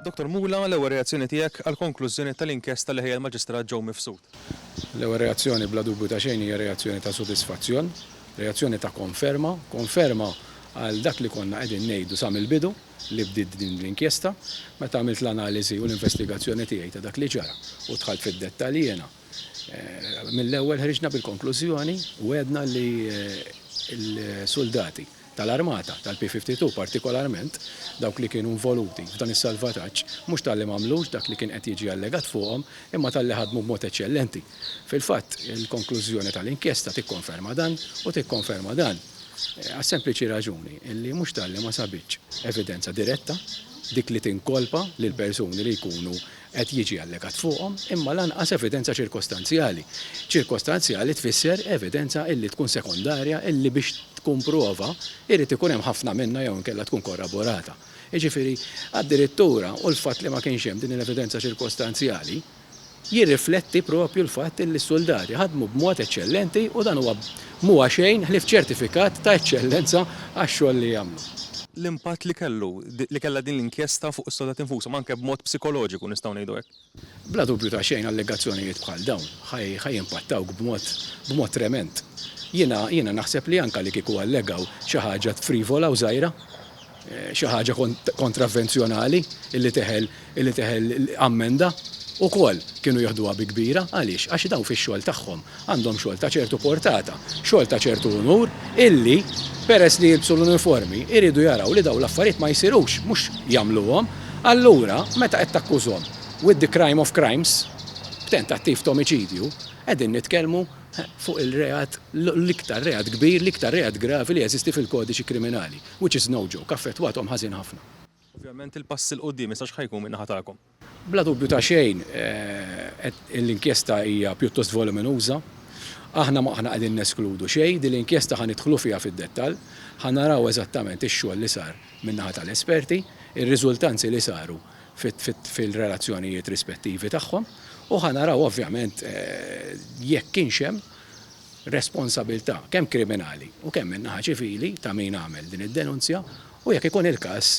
Dr. Mula, l-ewwel reazzjoni tiegħek għall-konklużjoni tal-inkjesta li ħejja l-Maġistrat Joe Mifsud. L-ewwel reazzjoni bla dubju ta' xejn hija reazzjoni ta' sodisfazzjon, reazzjoni ta' konferma għal dak li konna qegħdin ngħidu sa mill-bidu li bdiet din l-inkjesta, meta għamilt l-analiżi u l-investigazzjoni tiegħi ta' dak li ġara u dħalt fid-dettalji jiena. Mill-ewwel ħriġna bil-konklużjoni u għedna li l-soldati tal-armata, tal-P52 partikolarment, dawk li kienu involuti f'dan is-salvataġġ, mhux tal-li m'għamlux dak li kien qed jiġi allegat fuqhom, imma tal-li ħadmu b'mod eċċellenti. Fil-fatt, il-konklużjoni tal-inkjesta tikkonferma dan u tikkonferma dan għas sempliċi raġuni illi mhux tal-li ma sabitx evidenza diretta dik li tinkolpa lil persuni li jkunu qed jiġi allegat fuqhom, imma lanqas evidenza ċirkostanzjali. Ċirkostanzjali tfisser evidenza illi tkun sekondarja illi biex tkun prova irid ikun hemm ħafna minnha jew inkella tkun korraborata. Jiġifieri addirittura u l-fatt li ma kienx hemm din l-evidenza ċirkostanzjali jirrifletti propju l-fatt li s-soldati ħadmu b'mod eċċellenti u dan huwa mhuwa xejn ħlief ċertifikat ta' eċċellenza għax-xogħol li jagħmlu. L-impatt li kellha din l-inkjesta fuq is-soldati infushom anke b'mod psikoloġiku nistgħu ngħidu hekk. Bla dubju ta' xejn allegazzjonijiet bħal dawn ħajimpattawk b'mod trement. Jiena naħseb li anke li kieku allegaw xi ħaġa frivola u żgħira, xi ħaġa kontravvenzjonali illi teħel ammenda ukoll kienu jaħduha bi kbira għaliex għax dawn fix-xogħol tagħhom għandhom xogħol ta' ċertu portata, xogħol ta' ċertu unur illi peress li jilbsu l-uniformi iridu jaraw li dawn l-affarijiet ma jsirux mhux jagħmluhom, allura meta qed takkużhom with the crime of crimes, b'tentattiv ta' omiċidju, qegħdin nitkellmu fuq il-reat l-iktar reat kbir, l-iktar reat gravi li jeżisti fil-kodiċi kriminali, which is no joke, affettwathom ħażin ħafna. Ovvjament il-pass il qudiem issa x'ħajkun minn naħa tagħkom. Bla dubju ta' xejn, l-inkjesta hija pjuttost voluminuża. Aħna ma aħna qegħdin neskludu xejn, din l-inkjesta ħanidħlu fiha fid-dettall, ħanaraw eżattament ix-xogħol li sar min-naħa tal-esperti, ir-riżultanzi li saru fil-relazzjonijiet rispettivi tagħhom u ħanaraw ovvjament jekk kienx hemm responsabilità kemm kriminali u kemm min-naħa ċivili ta' min għamel din id-denunzja u jekk ikun il-każ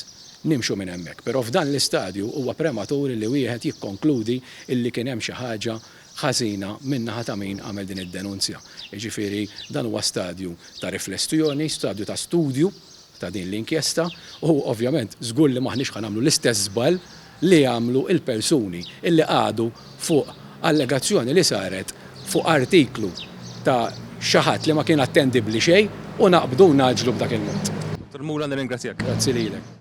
nimxu minn hemmhekk. Però f'dan l-istadju huwa prematuri li wieħed jikkonkludi illi kien hemm xi ħaġa ħażina min-naħa ta' min għamel din id-denunzja. Jiġifieri dan huwa stadju ta' riflessjoni, stadju ta' studju ta' din l-inkjesta u ovvjament żgur li maħniex ħanamlu l-istess żball li għamlu il-persuni illi għadu fuq allegazzjoni li saret fuq artiklu ta' xi ħadd li ma kien attendibbli xejn u naqbdu naġlu b'dak il-mod. Dr. Mula, nirringrazzjak. Grazzi lilek.